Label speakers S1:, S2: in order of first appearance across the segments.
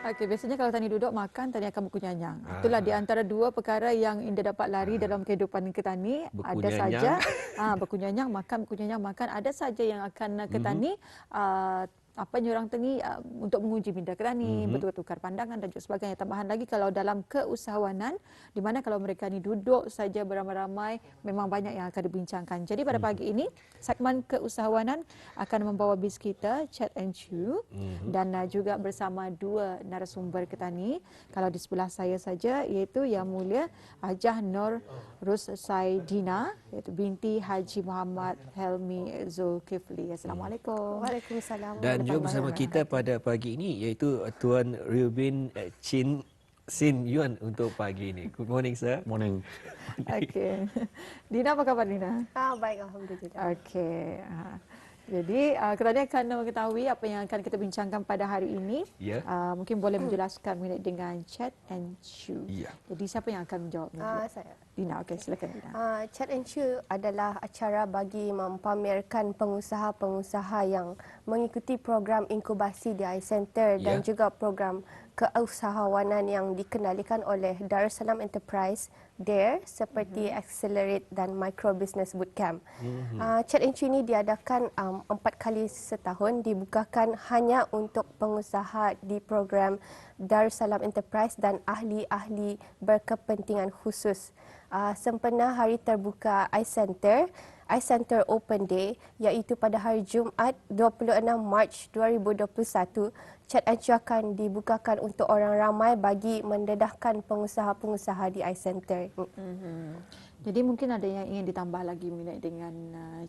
S1: Okey, biasanya kalau Tani duduk makan, Tani akan berkunyanyang. Itulah di antara dua perkara yang Indah dapat lari dalam kehidupan ke Tani. Ada saja berkunyanyang makan. Ada saja yang akan ke Tani nyurang Tani untuk menguji minda ke Tani, bertukar pandangan dan juga sebagainya. Tambahan lagi kalau dalam keusahawanan, di mana kalau mereka ni duduk saja beramai-ramai, memang banyak yang akan dibincangkan. Jadi pada pagi ini, segmen keusahawanan akan membawa bis kita, Chat and Chew, dan juga bersama dua narasumber ke Tani. Kalau di sebelah saya saja, iaitu Yang Mulia Hajah Nur Russaidina, iaitu binti Haji Muhammad Helmi Zulkifli. Assalamualaikum.
S2: Waalaikumsalam.
S3: Dan juga bersama kita pada pagi ini iaitu Tuan Rubin Sin Yuan untuk pagi ini. Good morning, sir.
S4: Morning.
S1: Okey. Dina, apa khabar Dina?
S2: Baik, alhamdulillah.
S1: Okey. Jadi, kita akan mengetahui apa yang akan kita bincangkan pada hari ini.
S3: Ya.
S1: Mungkin boleh menjelaskan mengenai dengan Chat and Chew.
S3: Ya.
S1: Jadi, siapa yang akan menjawab?
S2: Saya.
S1: Dina, okey, silakan Dina.
S2: Chat and Chew adalah acara bagi mempamerkan pengusaha-pengusaha yang mengikuti program inkubasi di iCenter dan juga program keusahawanan yang dikendalikan oleh Darussalam Enterprise, DARE, seperti Accelerate dan Micro Business Bootcamp. Chat and Chew ini diadakan 4 kali setahun, dibukakan hanya untuk pengusaha di program Darussalam Enterprise dan ahli-ahli berkepentingan khusus. Sempena hari terbuka iCenter Open Day, iaitu pada hari Jumaat 26 Mac 2021, Chat and Chew akan dibukakan untuk orang ramai bagi mendedahkan pengusaha-pengusaha di iCenter.
S1: Jadi mungkin ada yang ingin ditambah lagi mengenai dengan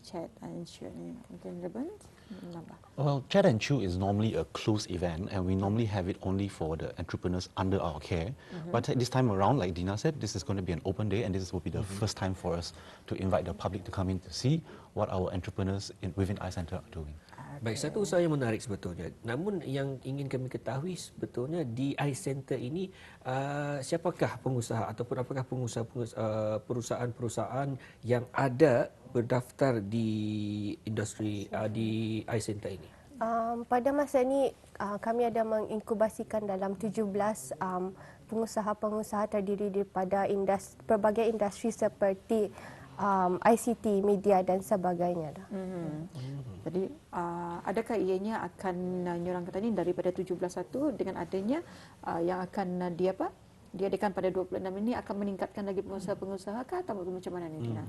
S1: Chat and Chew ni. Mungkin Reben menambah.
S4: Well, Chat and Chew is normally a closed event, and we normally have it only for the entrepreneurs under our care. But this time around, like Dina said, this is going to be an open day, and this will be the first time for us to invite the public to come in to see what our entrepreneurs within iCenter are doing.
S3: Baik, satu usaha yang menarik sebetulnya. Namun yang ingin kami ketahui sebetulnya di iCenter ini siapakah pengusaha ataupun apakah perusahaan-perusahaan yang ada berdaftar di industri di iCenter ini?
S2: Pada masa ini kami ada menginkubasikan dalam 17 pengusaha-pengusaha terdiri daripada pelbagai industri seperti ICT, media dan sebagainya.
S1: Jadi, adakah ianya akan nyurang ke Tani daripada 17 dengan adanya yang akan diadakan pada 26 ini akan meningkatkan lagi pengusaha-pengusaha atau macam mana ni Dina?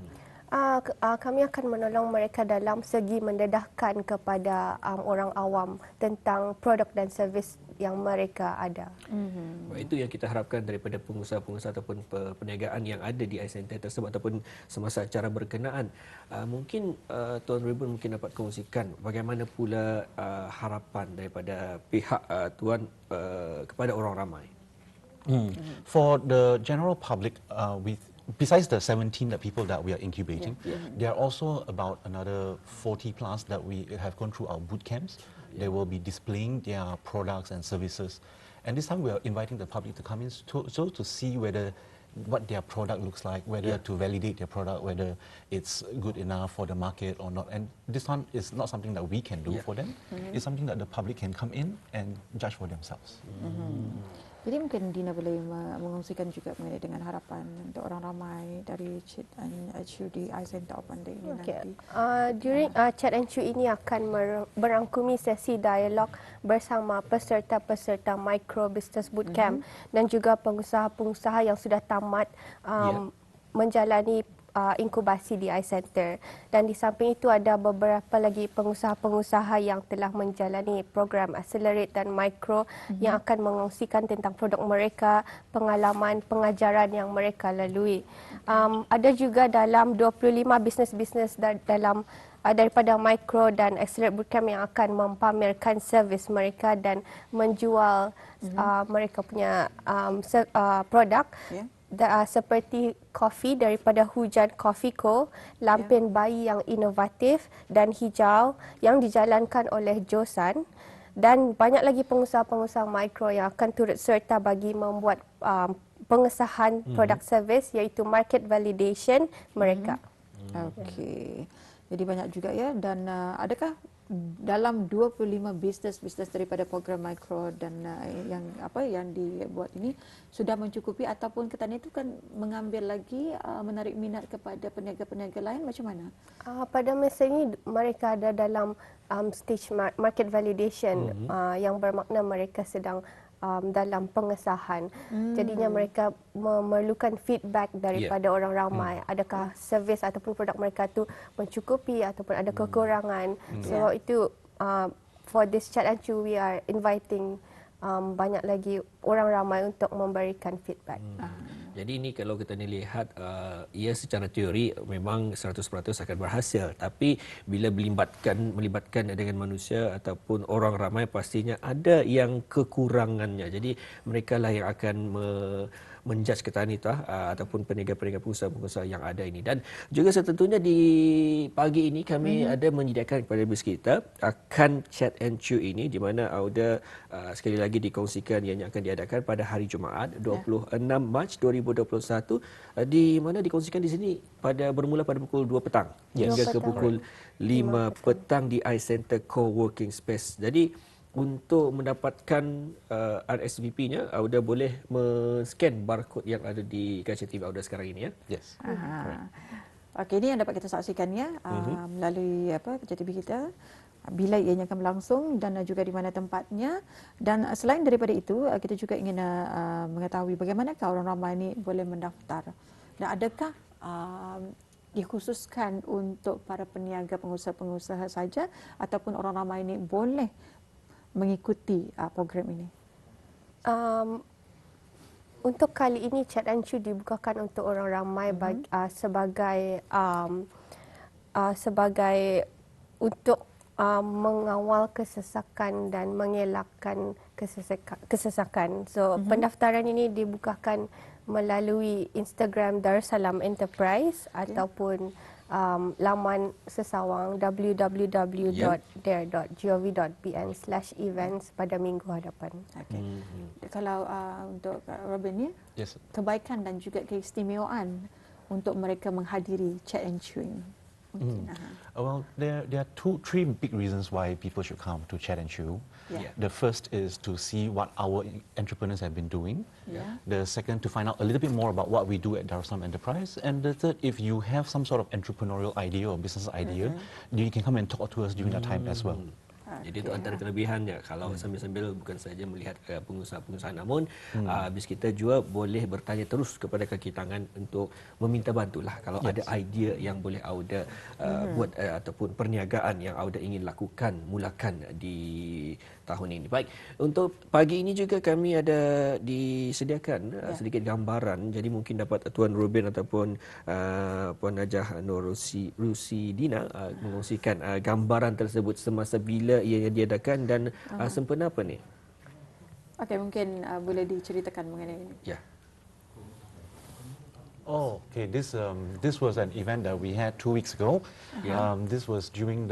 S2: Kami akan menolong mereka dalam segi mendedahkan kepada orang awam tentang produk dan servis yang mereka ada.
S3: Itu yang kita harapkan daripada pengusaha-pengusaha ataupun perniagaan yang ada di iCenter tersebut ataupun semasa acara berkenaan. Mungkin Tuan Rubin mungkin dapat kongsikan bagaimana pula harapan daripada pihak Tuan kepada orang ramai.
S4: For the general public, besides the 17 people that we are incubating, there are also about another 40 plus that we have gone through our boot camps. They will be displaying their products and services. And this time we are inviting the public to come in to see what their product looks like, whether to validate their product, whether it's good enough for the market or not. And this one is not something that we can do for them. It's something that the public can come in and judge for themselves.
S1: Jadi mungkin Dina boleh mengongsikan juga mengenai dengan harapan untuk orang ramai dari Chat and Chew di iCenter Open Day ini nanti.
S2: During Chat and Chew ini akan berangkumi sesi dialog bersama peserta-peserta Micro Business Bootcamp dan juga pengusaha-pengusaha yang sudah tamat menjalani inkubasi di iCenter. Dan di samping itu ada beberapa lagi pengusaha-pengusaha yang telah menjalani program Accelerate dan Micro yang akan mengongsikan tentang produk mereka, pengalaman pengajaran yang mereka lalui. Ada juga dalam 25 bisnes-bisnes dalam daripada Micro dan Accelerate Bootcamp yang akan mempamerkan servis mereka dan menjual mereka punya produk. Seperti kopi daripada Hujan Coffee Co, lampion bayi yang inovatif dan hijau yang dijalankan oleh Josan, dan banyak lagi pengusaha-pengusaha mikro yang akan turut serta bagi membuat pengesahan produk servis iaitu market validation mereka.
S1: Okey. Jadi banyak juga ya, dan adakah dalam 25 bisnes daripada program mikro dan yang dibuat ini sudah mencukupi, ataupun Ketani itu kan mengambil lagi menarik minat kepada peniaga-peniaga lain, macam mana?
S2: Pada masa ini mereka ada dalam stage market validation yang bermakna mereka sedang dalam pengesahan. Jadinya mereka memerlukan feedback daripada orang ramai. Adakah servis ataupun produk mereka tu mencukupi ataupun ada kekurangan. Sebab itu for this chat and chew we are inviting banyak lagi orang ramai untuk memberikan feedback.
S3: Jadi ini kalau kita lihat, ia secara teori memang 100% akan berhasil. Tapi bila melibatkan dengan manusia ataupun orang ramai, pastinya ada yang kekurangannya. Jadi mereka lah yang akan menjudge Ketani ataupun peniaga-peniaga pengusaha-pengusaha yang ada ini. Dan juga setentunya di pagi ini kami ada menyediakan kepada bis kita akan chat and chew ini, di mana Auda sekali lagi dikongsikan ianya akan diadakan pada hari Jumaat 26 Mac 2021, di mana dikongsikan di sini bermula pada pukul 2 petang hingga ke pukul 5 petang di iCenter Coworking Space. Jadi untuk mendapatkan RSVP-nya, Auda boleh men-scan barcode yang ada di kaca TV Auda sekarang ini, ya.
S4: Yes.
S1: Okey, ini yang dapat kita saksikan melalui kaca TV kita, bila ianya akan berlangsung dan juga di mana tempatnya. Dan selain daripada itu, kita juga ingin mengetahui bagaimanakah orang ramai ini boleh mendaftar, dan adakah dikhususkan untuk para peniaga pengusaha-pengusaha saja ataupun orang ramai ini boleh mengikuti program ini?
S2: Untuk kali ini Chat and Chew dibukakan untuk orang ramai sebagai untuk mengawal kesesakan dan mengelakkan kesesakan. So pendaftaran ini dibukakan melalui Instagram Darussalam Enterprise ataupun laman sesawang www.dare.gov.bn/events pada minggu hadapan.
S1: Okay. Kalau untuk Robin ni,
S4: Yes.
S1: kebaikan dan juga keistimewaan untuk mereka menghadiri chat and chew ini.
S4: Well, there are three big reasons why people should come to Chat and Chew.
S1: Yeah.
S4: The first is to see what our entrepreneurs have been doing.
S1: Yeah.
S4: The second, to find out a little bit more about what we do at Darussalam Enterprise. And the third, if you have some sort of entrepreneurial idea or business idea, you can come and talk to us during that time as well.
S3: Jadi itu antara kelebihannya, kalau sambil-sambil bukan saja melihat pengusaha-pengusaha, namun bis kita juga boleh bertanya terus kepada kaki tangan untuk meminta bantulah kalau ada idea yang boleh Auda buat ataupun perniagaan yang Auda ingin mulakan di tahun ini. Baik, untuk pagi ini juga kami ada disediakan sedikit gambaran, jadi mungkin dapat Tuan Ruben ataupun Puan Najah Nur Rusidina mengongsikan gambaran tersebut semasa bila ia diadakan dan sempena apa ni?
S1: Okey, mungkin boleh diceritakan mengenai ini.
S3: Ya.
S4: Oh, okay. This was an event that we had 2 weeks ago. This was during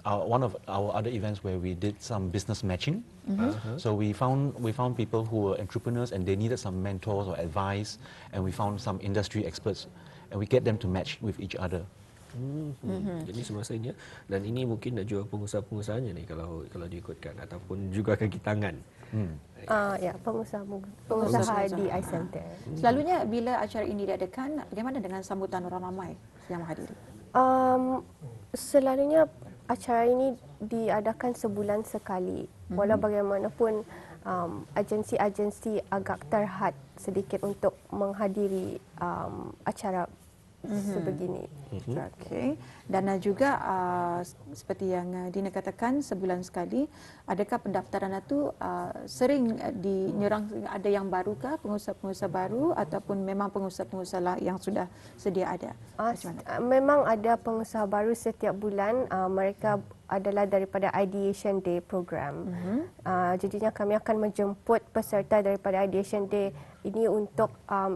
S4: one of our other events where we did some business matching. So we found people who were entrepreneurs and they needed some mentors or advice, and we found some industry experts, and we get them to match with each other.
S3: Jadi semasa ini, dan ini mungkin juga pengusaha-pengusahanya ni kalau diikutkan ataupun juga kaki tangan.
S2: Pengusaha di iCenter.
S1: Selalunya bila acara ini diadakan, bagaimana dengan sambutan orang ramai yang menghadiri?
S2: Selalunya acara ini diadakan sebulan sekali. Walau bagaimanapun agensi-agensi agak terhad sedikit untuk menghadiri acara sebegini.
S1: Okey. Dan juga seperti yang Dina katakan, sebulan sekali. Adakah pendaftaran itu sering dinyerang, ada yang barukah, pengusaha-pengusaha baru ataupun memang pengusaha-pengusaha yang sudah sedia ada? Macam mana?
S2: Memang ada pengusaha baru setiap bulan. Mereka adalah daripada Ideation Day program. Jadinya kami akan menjemput peserta daripada Ideation Day ini untuk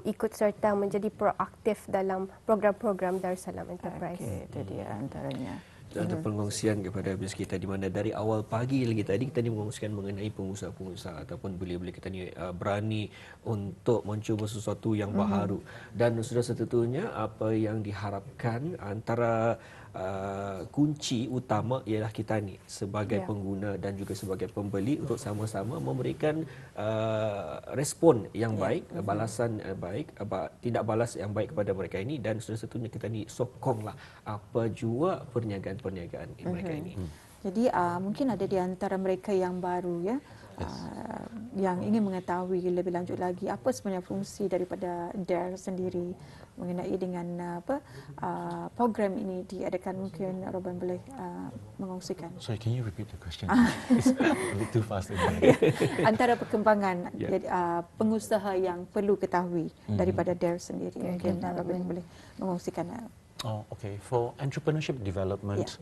S2: ikut serta menjadi proaktif dalam program-program Darussalam Enterprise.
S1: Okey, itu dia antaranya.
S3: untuk pengongsian kepada audiens kita, di mana dari awal pagi lagi tadi kita ni mengongsikan mengenai pengusaha-pengusaha ataupun beli-beli kita ni berani untuk mencuba sesuatu yang baharu, dan sudah setentunya apa yang diharapkan antara kunci utama ialah kita ni sebagai pengguna dan juga sebagai pembeli untuk sama-sama memberikan respon yang baik, balasan yang baik, tidak balas yang baik kepada mereka ini, dan sudah satunya kita ni sokonglah apa jua perniagaan-perniagaan mereka ini.
S1: Jadi mungkin ada di antara mereka yang baru ya, yang ingin mengetahui lebih lanjut lagi apa sebenarnya fungsi daripada DARE sendiri mengenai dengan program ini diadakan. Mungkin Robin boleh mengongsikan.
S4: Sorry, can you repeat the question? It's a bit too fast.
S1: Antara perkembangan pengusaha yang perlu ketahui daripada DARE sendiri. Mungkin Robin boleh mengongsikan.
S4: Oh, okay. For entrepreneurship development,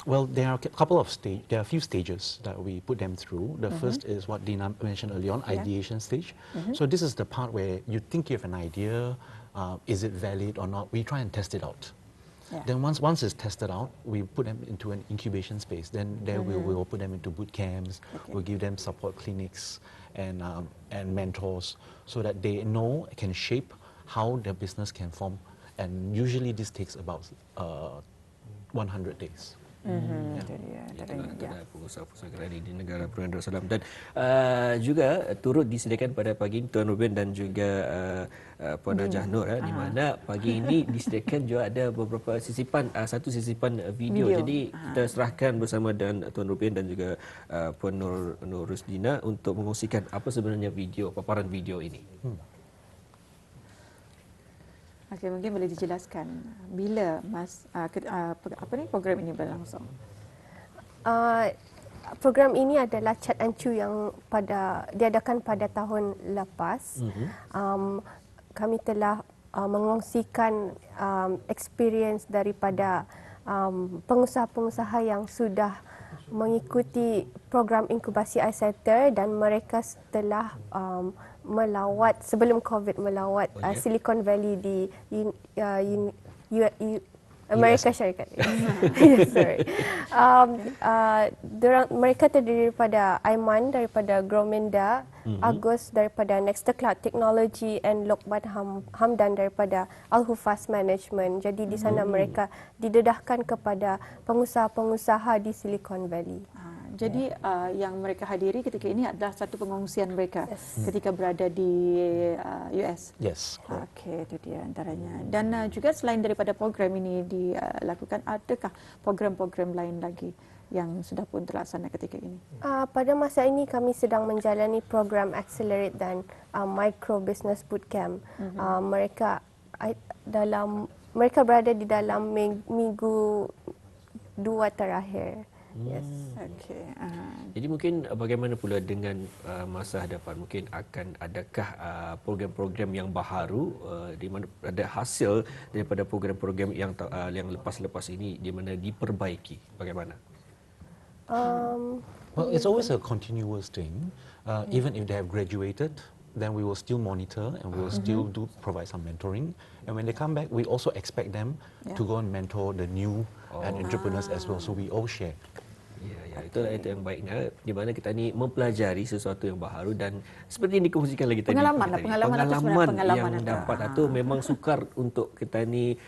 S4: well, there are a few stages that we put them through. The first is what Dina mentioned earlier on, ideation stage. So this is the part where you think you have an idea, is it valid or not? We try and test it out. Then once it's tested out, we put them into an incubation space. Then there we will put them into boot camps. We'll give them support clinics and mentors so that they can shape how their business can form. And usually this takes about 100 days.
S3: Itulah pengusaha-pengusaha kerajaan di negara Brunei Darussalam. Dan juga turut disediakan pada pagi ini Tuan Ruben dan juga Puan Najah Nur, di mana pagi ini disediakan juga ada beberapa satu sisipan video. Jadi kita serahkan bersama dengan Tuan Ruben dan juga Puan Nur Rusdina untuk mengongsikan apa sebenarnya paparan video ini.
S1: Okey, mungkin boleh dijelaskan bila program ini berlangsung?
S2: Program ini adalah Chat and Chew yang diadakan pada tahun lepas. Kami telah mengongsikan experience daripada pengusaha-pengusaha yang sudah mengikuti program inkubasi iCenter, dan mereka telah melawat sebelum COVID, melawat Silicon Valley di Amerika Syarikat. Sorry. Mereka terdiri daripada Aiman daripada Gromenda, Agus daripada Nextcloud Technology, and Lokman Hamdan daripada Al-Hufaz Management. Jadi di sana mereka didedahkan kepada pengusaha-pengusaha di Silicon Valley.
S1: Jadi yang mereka hadiri ketika ini adalah satu pengongsian mereka ketika berada di US.
S4: Yes.
S1: Okey, itu dia antaranya. Dan juga selain daripada program ini dilakukan, adakah program-program lain lagi yang sudah pun terlaksana ketika ini?
S2: Pada masa ini kami sedang menjalani program Accelerate dan Micro Business Bootcamp. Mereka berada di dalam minggu 2 terakhir. Yes.
S1: Okey.
S3: Jadi mungkin bagaimana pula dengan masa hadapan? Mungkin adakah program-program yang baharu di mana ada hasil daripada program-program yang lepas-lepas ini di mana diperbaiki? Bagaimana?
S4: Well, it's always a continuous thing. Even if they have graduated, then we will still monitor and we will still provide some mentoring. And when they come back, we also expect them to go and mentor the new entrepreneurs as well. So we all share.
S3: Ya, itulah itu yang baiknya, di mana kita ni mempelajari sesuatu yang baharu, dan seperti yang dikongsikan lagi tadi, pengalaman yang dapat itu memang sukar untuk kita ni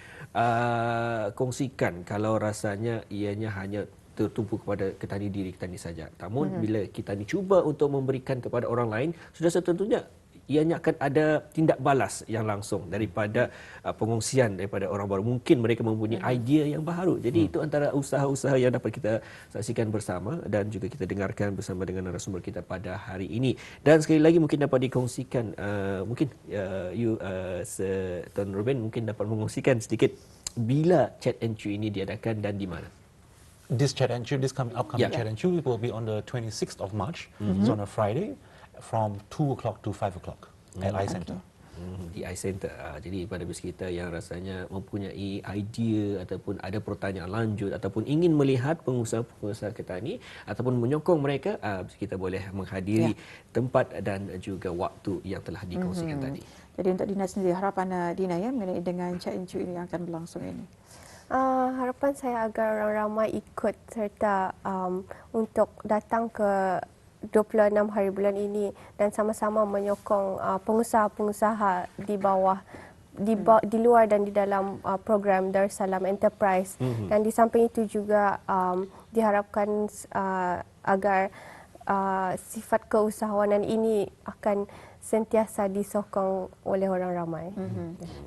S3: kongsikan kalau rasanya ianya hanya tertumpu kepada diri kita ni saja. Namun bila kita ni cuba untuk memberikan kepada orang lain, sudah setentunya ianya akan ada tindak balas yang langsung daripada pengongsian daripada orang baru. Mungkin mereka mempunyai idea yang baharu. Jadi itu antara usaha-usaha yang dapat kita saksikan bersama dan juga kita dengarkan bersama dengan narasumber kita pada hari ini. Dan sekali lagi mungkin dapat dikongsikan, mungkin Tuan Ruben mungkin dapat mengongsikan sedikit bila Chat and Chew ini diadakan dan di mana?
S4: This Chat and Chew, this upcoming Chat and Chew, will be on the 26th of March. It's on a Friday, from 2 o'clock to 5 o'clock at iCenter.
S3: Di iCenter. Jadi pada bus kita yang rasanya mempunyai idea ataupun ada pertanyaan lanjut ataupun ingin melihat pengusaha-pengusaha kita ni ataupun menyokong mereka, kita boleh menghadiri tempat dan juga waktu yang telah dikongsikan tadi.
S1: Jadi untuk Dina sendiri, harapan Dina mengenai dengan Chat and Chew ini yang akan berlangsung ini?
S2: Harapan saya agar orang ramai ikut serta untuk datang ke 26 hari bulan ini dan sama-sama menyokong pengusaha-pengusaha di bawah di luar dan di dalam program Darussalam Enterprise. Dan di samping itu juga diharapkan agar sifat keusahawanan ini akan sentiasa disokong oleh orang ramai.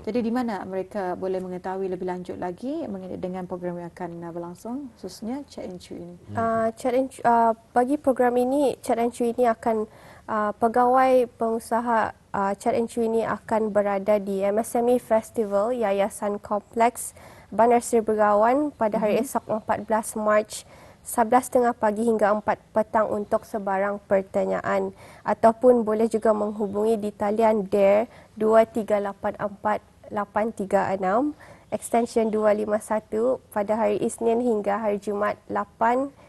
S1: Jadi di mana mereka boleh mengetahui lebih lanjut lagi mengenai dengan program yang akan berlangsung, khususnya Chat and Chew ini?
S2: Bagi program ini, Chat and Chew ini akan pegawai pengusaha Chat and Chew ini akan berada di MSME Festival Yayasan Kompleks Bandar Seri Begawan pada hari esok 14 Mac 11.30 pagi hingga 4 petang untuk sebarang pertanyaan, ataupun boleh juga menghubungi di talian DARE 2384-836 extension 251 pada hari Isnin hingga hari Jumaat 8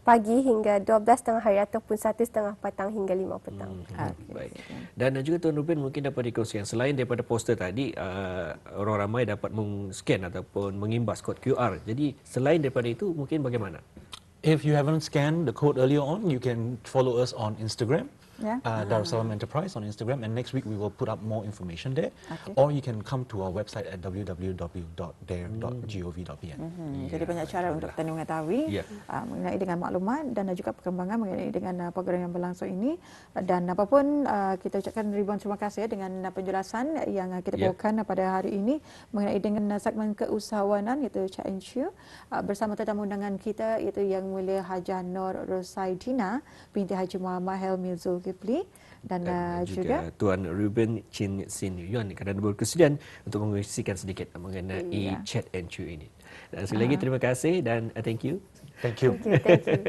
S2: pagi hingga 12.30 hari ataupun 1.30 petang hingga 5 petang.
S3: Baik. Dan juga Tuan Ruben mungkin dapat dikongsikan, selain daripada poster tadi, orang ramai dapat scan ataupun mengimbas kod QR. Jadi selain daripada itu mungkin bagaimana?
S4: If you haven't scanned the code earlier on, you can follow us on Instagram. Darussalam Enterprise on Instagram, and next week we will put up more information there. Or you can come to our website at www.dare.gov.pn.
S1: Jadi banyak cara untuk petani mengetahui mengenai dengan maklumat dan juga perkembangan mengenai dengan program yang berlangsung ini. Dan apapun kita ucapkan ribuan terima kasih dengan penjelasan yang kita bawakan pada hari ini mengenai dengan segmen keusahawanan iaitu Chat and Chew bersama tetamu undangan kita iaitu Yang Mulia Hajah Nur Rosaidina binti Haji Muhammad Helmi Zulkifli dan juga
S3: Tuan Ruben Chin Sin Yuan kerana berkesudian untuk mengisikan sedikit mengenai Chat and Chew ini. Dan sekali lagi terima kasih dan thank you.
S4: Thank you.
S2: Thank you.